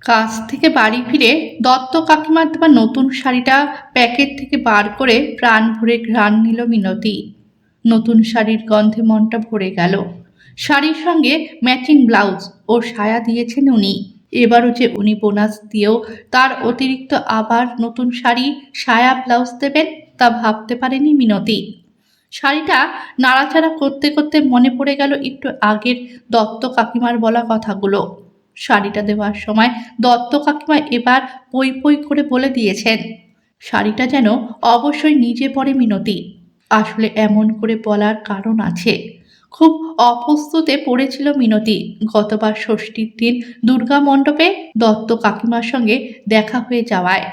কাজ থেকে বাড়ি ফিরে দত্ত কাকিমার দেওয়া নতুন শাড়িটা প্যাকেট থেকে বার করে প্রাণ ভরে ঘ্রাণ নিল মিনতি। নতুন শাড়ির গন্ধে মনটা ভরে গেল। শাড়ির সঙ্গে ম্যাচিং ব্লাউজ ও সায়া দিয়েছেন উনি। এবারও যে উনি বোনাস দিয়েও তার অতিরিক্ত আবার নতুন শাড়ি, সায়া, ব্লাউজ দেবেন তা ভাবতে পারেনি মিনতি। শাড়িটা নাড়াচাড়া করতে করতে মনে পড়ে গেল একটু আগের দত্ত কাকিমার বলা কথাগুলো। শাড়িটা দেওয়ার সময় দত্ত কাকিমা এবার পই পই করে বলে দিয়েছেন শাড়িটা যেন অবশ্যই নিজে পরে মিনতি। আসলে এমন করে বলার কারণ আছে। খুব অপ্রস্তুতে পড়েছিল মিনতি গতবার ষষ্ঠীর দিন দুর্গা মণ্ডপে দত্ত কাকিমার সঙ্গে দেখা হয়ে যাওয়ায়।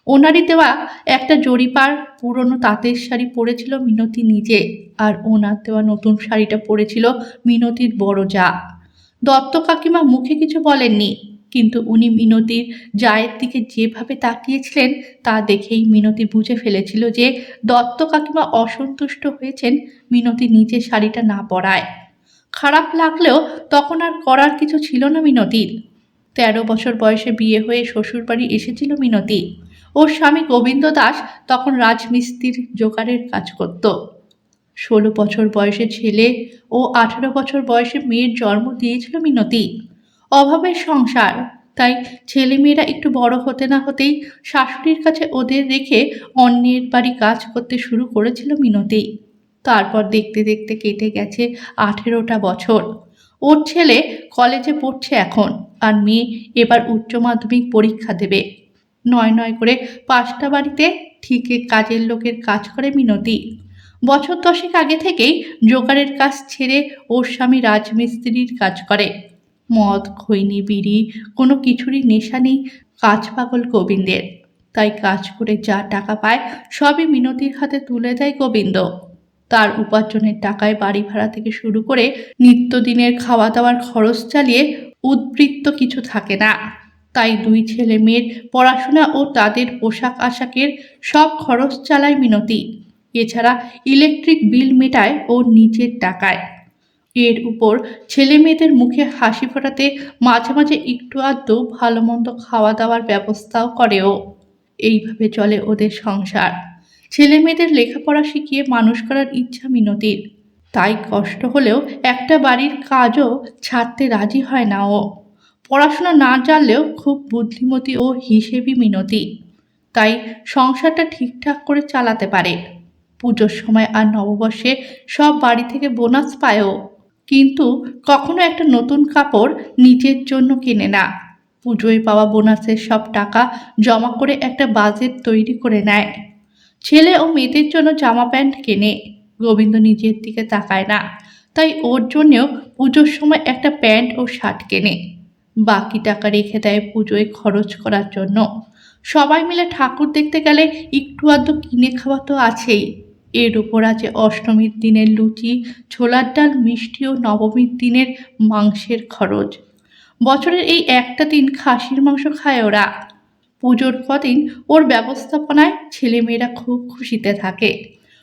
ওনারই দেওয়া একটা জরিপার পুরনো তাঁতের শাড়ি পরেছিল মিনতি নিজে, আর ওনার দেওয়া নতুন শাড়িটা পরেছিল মিনতির বড় যা। দত্ত কাকিমা মুখে কিছু বলেননি, কিন্তু উনি মিনতির জায়ের দিকে যেভাবে তাকিয়েছিলেন তা দেখেই মিনতি বুঝে ফেলেছিল যে দত্ত কাকিমা অসন্তুষ্ট হয়েছেন মিনতি নিজে শাড়িটা না পরায়। খারাপ লাগলেও তখন আর করার কিছু ছিল না মিনতির। ১৩ বছর বয়সে বিয়ে হয়ে শ্বশুরবাড়ি এসেছিল মিনতি। ওর স্বামী গোবিন্দ দাস তখন রাজমিস্ত্রির জোগাড়ের কাজ করত। ১৬ বছর বয়সে ছেলে ও ১৮ বছর বয়সে মেয়ের জন্ম দিয়েছিল মিনতি। অভাবের সংসার, তাই ছেলেমেয়েরা একটু বড় হতে না হতেই শাশুড়ির কাছে ওদের রেখে অন্যের বাড়ি কাজ করতে শুরু করেছিল মিনতি। তারপর দেখতে দেখতে কেটে গেছে ১৮টা বছর। ওর ছেলে কলেজে পড়ছে এখন, আর মেয়ে এবার উচ্চ মাধ্যমিক পরীক্ষা দেবে। নয় নয় করে ৫টা বাড়িতে ঠিকে কাজের লোকের কাজ করে মিনতি। বছর ১০ আগে থেকেই জোগাড়ের কাজ ছেড়ে ওর স্বামী রাজমিস্ত্রির কাজ করে। মদ, খৈনি, বিড়ি কোনো কিছুরই নেশা নেই কাজ পাগল গোবিন্দের। তাই কাজ করে যা টাকা পায় সবই মিনতির হাতে তুলে দেয় গোবিন্দ। তার উপার্জনের টাকায় বাড়ি ভাড়া থেকে শুরু করে নিত্যদিনের খাওয়া দাওয়ার খরচ চালিয়ে উদ্বৃত্ত কিছু থাকে না। তাই দুই ছেলে মেয়ের পড়াশোনা ও তাদের পোশাক আশাকের সব খরচ চালায় মিনতি। এছাড়া ইলেকট্রিক বিল মেটায় ও নিজের টাকায়। এর উপর ছেলে মেয়েদের মুখে হাসি ফোটাতে মাঝে মাঝে একটু আধটু ভালো মন্দ খাওয়া দাওয়ার ব্যবস্থাও করে ও। এইভাবে চলে ওদের সংসার। ছেলে মেয়েদের লেখাপড়া শিখিয়ে মানুষ করার ইচ্ছা মিনতির। তাই কষ্ট হলেও একটা বাড়ির কাজও ছাড়তে রাজি হয় না ও। পড়াশোনা না জানলেও খুব বুদ্ধিমতী ও হিসেবি মিনতি। তাই সংসারটা ঠিকঠাক করে চালাতে পারে। পুজোর সময় আর নববর্ষে সব বাড়ি থেকে বোনাস পায়ও, কিন্তু কখনো একটা নতুন কাপড় নিজের জন্য কেনে না। পুজোয় পাওয়া বোনাসের সব টাকা জমা করে একটা বাজেট তৈরি করে নেয়। ছেলে ও মেয়েদের জন্য জামা প্যান্ট কেনে। গোবিন্দ নিজের দিকে তাকায় না, তাই ওর জন্যেও পুজোর সময় একটা প্যান্ট ও শার্ট কেনে। বাকি টাকা রেখে দেয় পুজোয় খরচ করার জন্য। সবাই মিলে ঠাকুর দেখতে গেলে একটু আধটু কিনে খাওয়া তো আছেই। এর উপর আছে অষ্টমীর দিনের লুচি, ছোলার ডাল, মিষ্টি ও নবমীর দিনের মাংসের খরচ। বছরের এই একটা দিন খাসির মাংস খায় ওরা। পুজোর কদিন ওর ব্যবস্থাপনায় ছেলেমেয়েরা খুব খুশিতে থাকে।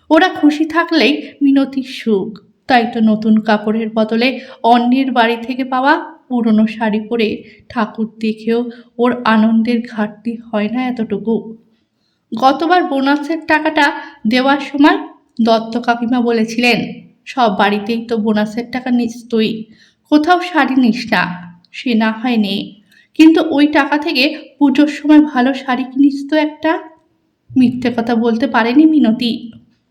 ওরা খুশি থাকলেই মিনতির সুখ। তাই তো নতুন কাপড়ের বদলে অন্যের বাড়ি থেকে পাওয়া পুরনো শাড়ি পরে ঠাকুর দেখেও ওর আনন্দের ঘাটতি হয় না এতটুকু। গতবার বোনাসের টাকাটা দেওয়ার সময় দত্ত কাকিমা বলেছিলেন সব বাড়িতেই তো বোনাসের টাকা নিস তুই, কোথাও শাড়ি নিস না। সে না হয় নে, কিন্তু ওই টাকা থেকে পুজোর সময় ভালো শাড়ি কিনিস তো একটা। মিথ্যে কথা বলতে পারেনি মিনতি।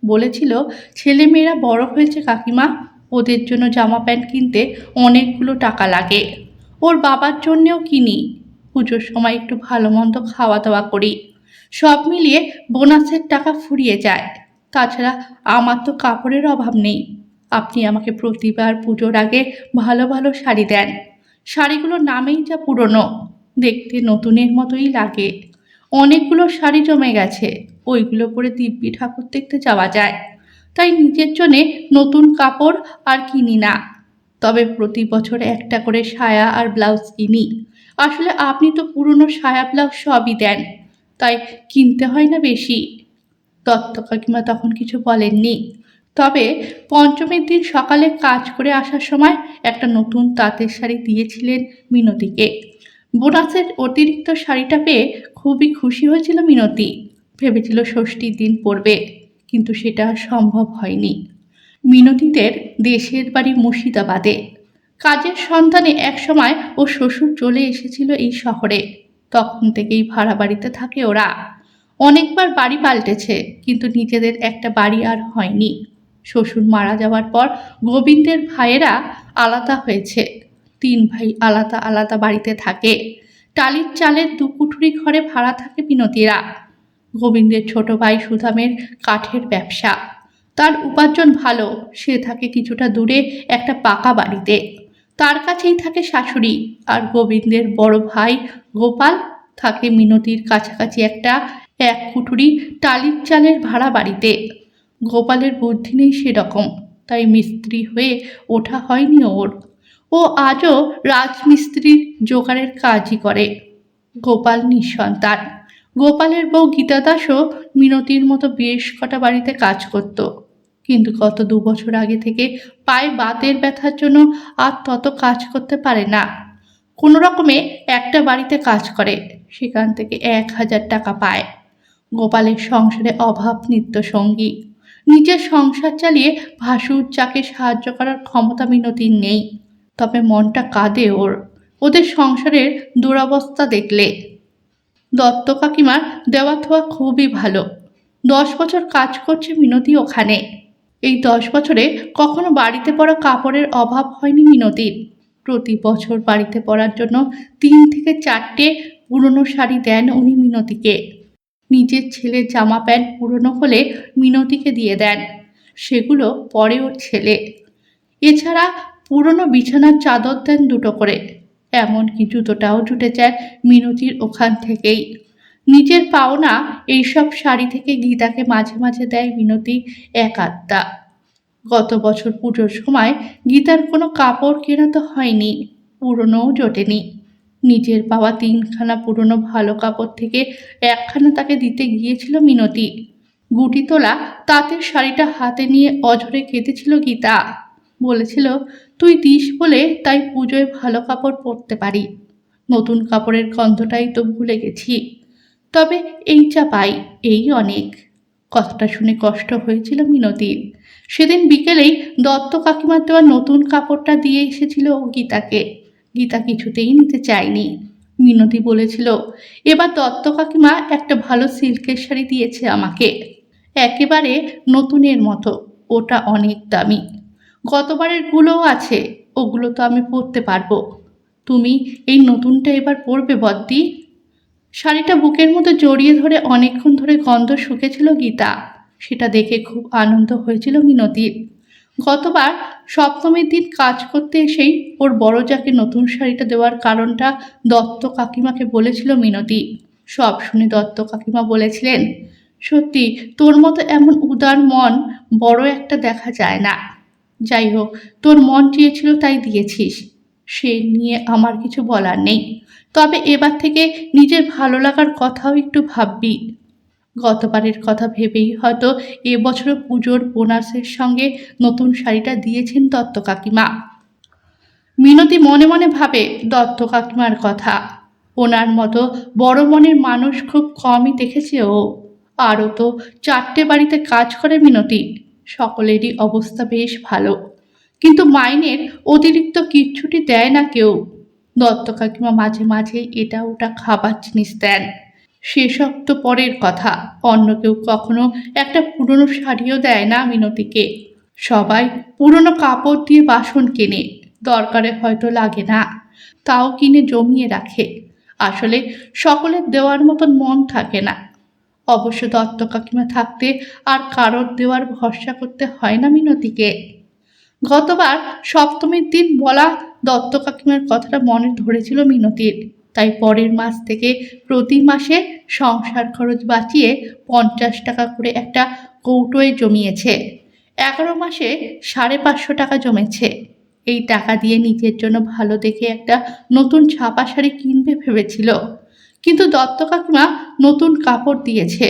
বলেছিল ছেলেমেয়েরা বড় হয়েছে কাকিমা, ওদের জন্য জামা প্যান্ট কিনতে অনেকগুলো টাকা লাগে। ওর বাবার জন্যেও কিনি। পুজোর সময় একটু ভালো মন্দ খাওয়া দাওয়া করি। সব মিলিয়ে বোনাসের টাকা ফুরিয়ে যায়। তাছাড়া আমার তো কাপড়ের অভাব নেই। আপনি আমাকে প্রতিবার পুজোর আগে ভালো ভালো শাড়ি দেন। শাড়িগুলোর নামেই যা পুরনো, দেখতে নতুনের মতোই লাগে। অনেকগুলো শাড়ি জমে গেছে, ওইগুলো পরে দিব্যি ঠাকুর দেখতে যাওয়া যায়। তাই নিজের জন্যে নতুন কাপড় আর কিনি না, তবে প্রতি বছর একটা করে সায়া আর ব্লাউজ কিনি। আসলে আপনি তো পুরনো সায়া ব্লাউজ সবই দেন, তাই কিনতে হয় না বেশি। দত্ত কাকিমা তখন কিছু বলেননি, তবে পঞ্চমীর দিন সকালে কাজ করে আসার সময় একটা নতুন তাঁতের শাড়ি দিয়েছিলেন মিনতিকে। বোনাসের অতিরিক্ত শাড়িটা পেয়ে খুবই খুশি হয়েছিল মিনতি। ভেবেছিল ষষ্ঠীর দিন পরবে, কিন্তু সেটা সম্ভব হয়নি। মিনতিদের দেশের বাড়ি মুর্শিদাবাদে। কাজের সন্ধানে একসময় ও শ্বশুর চলে এসেছিল এই শহরে। তখন থেকেই ভাড়া বাড়িতে থাকে ওরা। অনেকবার বাড়ি পাল্টেছে, কিন্তু নিজেদের একটা বাড়ি আর হয়নি। শ্বশুর মারা যাওয়ার পর গোবিন্দের ভাইয়েরা আলাদা হয়েছে। 3 ভাই আলাদা আলাদা বাড়িতে থাকে। টালির চালের 2 কুঠুরি ঘরে ভাড়া থাকে মিনতিরা। গোবিন্দের ছোট ভাই সুধামের কাঠের ব্যবসা। তার উপার্জন ভালো। সে থাকে কিছুটা দূরে একটা পাকা বাড়িতে। তার কাছেই থাকে শাশুড়ি। আর গোবিন্দের বড় ভাই গোপাল থাকে মিনতির কাছাকাছি একটা 1 কুঠুরি টালির চালের ভাড়া বাড়িতে। গোপালের বুদ্ধি নেই সেরকম, তাই মিস্ত্রি হয়ে ওঠা হয়নি ওর। ও আজও রাজমিস্ত্রির জোগাড়ের কাজই করে। গোপাল নিঃসন্তান। গোপালের বউ গীতা দাসও মিনতির মতো বেশ কটা বাড়িতে কাজ করত, কিন্তু গত 2 বছর আগে থেকে পায়ে বাতের ব্যথার জন্য আর তত কাজ করতে পারে না। কোনো রকমে একটা বাড়িতে কাজ করে, সেখান থেকে 1000 টাকা পায়। গোপালের সংসারে অভাব নিত্য সঙ্গী। নিজের সংসার চালিয়ে ভাসুর যাকে সাহায্য করার ক্ষমতা মিনতির নেই, তবে মনটা কাঁদে ওর ওদের সংসারের দুরবস্থা দেখলে। দত্ত কাকিমার দেওয়া থোয়া খুবই ভালো। 10 বছর কাজ করছে মিনতি ওখানে। এই 10 বছরে কখনো বাড়িতে পরা কাপড়ের অভাব হয়নি মিনতির। প্রতি বছর বাড়িতে পরার জন্য 3 থেকে 4টে পুরনো শাড়ি দেন উনি মিনতিকে। নিজের ছেলের জামা প্যান্ট পুরনো হলে মিনতিকে দিয়ে দেন, সেগুলো পরে ওর ছেলে। এছাড়া পুরনো বিছানার চাদর দেন 2টো করে। এমনকি জুতোটাও জুটে যায় মিনতির ওখান থেকেই। নিজের পাওনা এইসব শাড়ি থেকে গীতাকে মাঝে মাঝে দেয় মিনতি 1 আধটা। গত বছর পুজোর সময় গীতার কোনো কাপড় কেনা তো হয়নি, পুরনোও জোটেনি। নিজের পাওয়া 3খানা পুরনো ভালো কাপড় থেকে 1খানা তাকে দিতে গিয়েছিল মিনতি। গুটি তোলা তাঁতের শাড়িটা হাতে নিয়ে অঝরে কেঁদেছিল গীতা। বলেছিল, তুই দিস বলে তাই পুজোয় ভালো কাপড় পরতে পারি। নতুন কাপড়ের গন্ধটাই তো ভুলে গেছি। তবে এই যা পাই এই অনেক। কথাটা শুনে কষ্ট হয়েছিল মিনতির। সেদিন বিকেলেই দত্ত কাকিমার দেওয়া নতুন কাপড়টা দিয়ে এসেছিল ও গীতাকে। গীতা কিছুতেই নিতে চায়নি। মিনতি বলেছিল, এবার দত্ত কাকিমা একটা ভালো সিল্কের শাড়ি দিয়েছে আমাকে, একেবারে নতুনের মতো। ওটা অনেক দামি। গতবারের গুলোও আছে, ওগুলো তো আমি পরতে পারবো। তুমি এই নতুনটা এবার পরবে বদ্দি। শাড়িটা বুকের মধ্যে জড়িয়ে ধরে অনেকক্ষণ ধরে গন্ধ শুকেছিল গীতা। সেটা দেখে খুব আনন্দ হয়েছিল মিনতির। গতবার সপ্তমীর দিন কাজ করতে এসেই ওর বড় যাকে নতুন শাড়িটা দেওয়ার কারণটা দত্ত কাকিমাকে বলেছিল মিনতি। সব শুনে দত্ত কাকিমা বলেছিলেন, সত্যি তোর মতো এমন উদার মন বড় একটা দেখা যায় না। যাই হোক, তোর মন চেয়েছিল তাই দিয়েছিস, সে নিয়ে আমার কিছু বলার নেই। তবে এবার থেকে নিজের ভালো লাগার কথাও একটু ভাববি। গতবারের কথা ভেবেই হয়তো এবছরও পুজোর বোনাসের সঙ্গে নতুন শাড়িটা দিয়েছেন দত্ত কাকিমা। মিনতি মনে মনে ভাবে দত্ত কাকিমার কথা। ওনার মতো বড় মনের মানুষ খুব কমই দেখেছে ও। আরও তো 4টে বাড়িতে কাজ করে মিনতি। সকলেরই অবস্থা বেশ ভালো, কিন্তু মাইনের অতিরিক্ত কিচ্ছুটি দেয় না কেউ। দত্ত কাকিমা মাঝে মাঝে এটা ওটা খাবার জিনিস দেন, সেসব তো পরের কথা। অন্য কেউ কখনো একটা পুরনো শাড়িও দেয় না মিনতিকে। সবাই পুরনো কাপড় দিয়ে বাসন কেনে, দরকারে হয়তো লাগে না, তাও কিনে জমিয়ে রাখে। আসলে সকলের দেওয়ার মতন মন থাকে না। অবশ্য দত্ত কাকিমা থাকতে আর কারোর দেওয়ার ভরসা করতে হয় না মিনতিকে। গতবার সপ্তমীর দিন বলা দত্ত কাকিমার কথাটা মনে ধরেছিল মিনতির, তাই পরের মাস থেকে প্রতি মাসে সংসার খরচ বাঁচিয়ে 50 টাকা করে একটা কৌটোয় জমিয়েছে। 11 মাসে 550 টাকা জমেছে। এই টাকা দিয়ে নিজের জন্য ভালো দেখে একটা নতুন ছাপা শাড়ি কিনবে ভেবেছিল, কিন্তু দত্ত কাকিমা নতুন কাপড় দিয়েছে,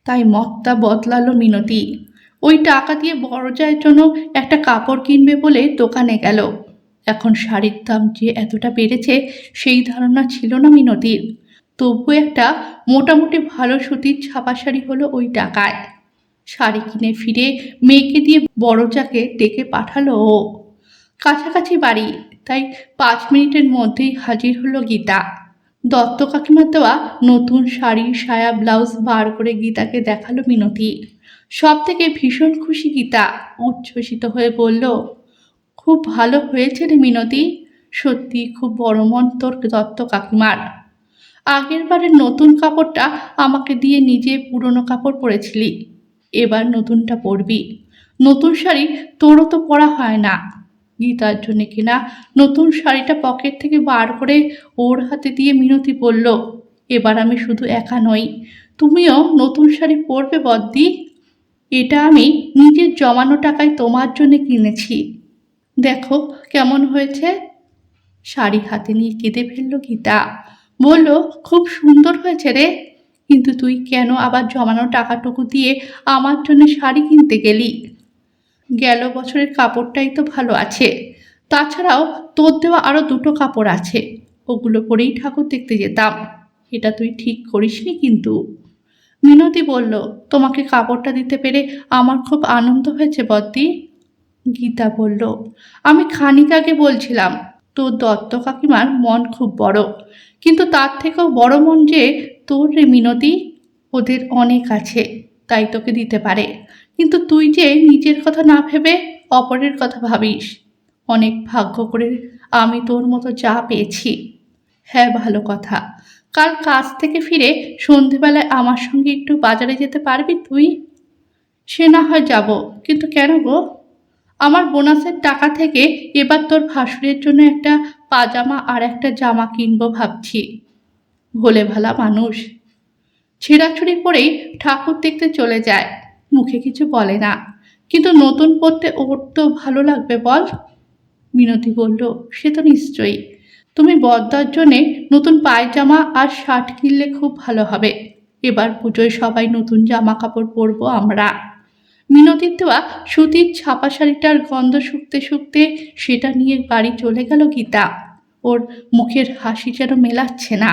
তাই মতটা বদলালো মিনতি। ওই টাকা দিয়ে বড় জায়ের জন্য একটা কাপড় কিনবে বলে দোকানে গেল। এখন শাড়ির দাম যে এতটা বেড়েছে সেই ধারণা ছিল না মিনতির। তবু একটা মোটামুটি ভালো সুতির ছাপা শাড়ি হলো ওই টাকায়। শাড়ি কিনে ফিরে মেয়েকে দিয়ে বড়জাকে ডেকে পাঠালো ও। কাছাকাছি বাড়ি, তাই 5 মিনিটের মধ্যেই হাজির হলো গীতা। দত্ত কাকিমার দেওয়া নতুন শাড়ি সায়া ব্লাউজ বার করে গীতাকে দেখালো মিনতি। সব থেকে ভীষণ খুশি গীতা, উচ্ছ্বসিত হয়ে বলল, খুব ভালো হয়েছে রে মিনতি, সত্যি খুব বড় মন তোর দত্ত কাকিমার। আগের বারের নতুন কাপড়টা আমাকে দিয়ে নিজে পুরনো কাপড় পরেছিলি, এবার নতুনটা পরবি। নতুন শাড়ি তোরও তো পরা হয় না। গীতার জন্য কিনা নতুন শাড়িটা পকেট থেকে বার করে ওর হাতে দিয়ে মিনতি বলল, এবার আমি শুধু একা নই, তুমিও নতুন শাড়ি পরবে বদ্দি। এটা আমি নিজের জমানো টাকায় তোমার জন্য কিনেছি, দেখো কেমন হয়েছে। শাড়ি হাতে নিয়ে কেঁদে ফেলল গীতা, বলল, খুব সুন্দর হয়েছে রে, কিন্তু তুই কেন আবার জমানো টাকাটুকু দিয়ে আমার জন্য শাড়ি কিনতে গেলি? গেল বছরের কাপড়টাই তো ভালো আছে, তাছাড়াও তোর দেওয়া আরও 2টো কাপড় আছে, ওগুলো পরেই ঠাকুর দেখতে যেতাম। এটা তুই ঠিক করিসনি কিন্তু। মিনতি বলল, তোমাকে কাপড়টা দিতে পেরে আমার খুব আনন্দ হয়েছে বদ্দি। গীতা বলল, আমি খানিক আগে বলছিলাম তোর দত্ত কাকিমার মন খুব বড়, কিন্তু তার থেকেও বড় মন যে তোর রে মিনতি। ওদের অনেক আছে তাই তোকে দিতে পারে, কিন্তু তুই যে নিজের কথা না ভেবে অপরের কথা ভাবিস। অনেক ভাগ্য করে আমি তোর মতো যা পেয়েছি। হ্যাঁ, ভালো কথা, কাল কাজ থেকে ফিরে সন্ধেবেলায় আমার সঙ্গে একটু বাজারে যেতে পারবি তুই? সে না হয় যাব, কিন্তু কেন গো? আমার বোনাসের টাকা থেকে এবার তোর ভাসুরের জন্য একটা পাজামা আর একটা জামা কিনবো ভাবছি। ভোলে ভালা মানুষ, ছেঁড়াছুড়ি পরেই ঠাকুর দেখতে চলে যায়, মুখে কিছু বলে না, কিন্তু নতুন পরতে ওর তো ভালো লাগবে বল। মিনতি বলল, সে তো নিশ্চয়ই, তুমি বদ্দার জন্যে নতুন পায়জামা আর শার্ট কিনলে খুব ভালো হবে। এবার পুজোয় সবাই নতুন জামা কাপড় পরবো আমরা। মিনতির দেওয়া সুতির ছাপা শাড়িটার গন্ধ শুকতে শুকতে সেটা নিয়ে বাড়ি চলে গেল গীতা। ওর মুখের হাসি যেন মেলাচ্ছে না।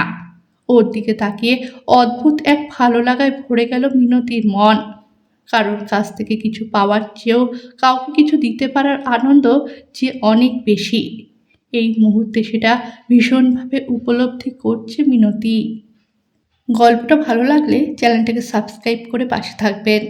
ওর দিকে তাকিয়ে অদ্ভুত এক ভালো লাগায় ভরে গেল মিনতির মন। কারোর কাছ থেকে কিছু পাওয়ার চেয়েও কাউকে কিছু দিতে পারার আনন্দ যে অনেক বেশি, এই মুহূর্তে সেটা ভীষণভাবে উপলব্ধি করছে মিনতি। গল্পটা ভালো লাগলে চ্যানেলটাকে সাবস্ক্রাইব করে পাশে থাকবেন।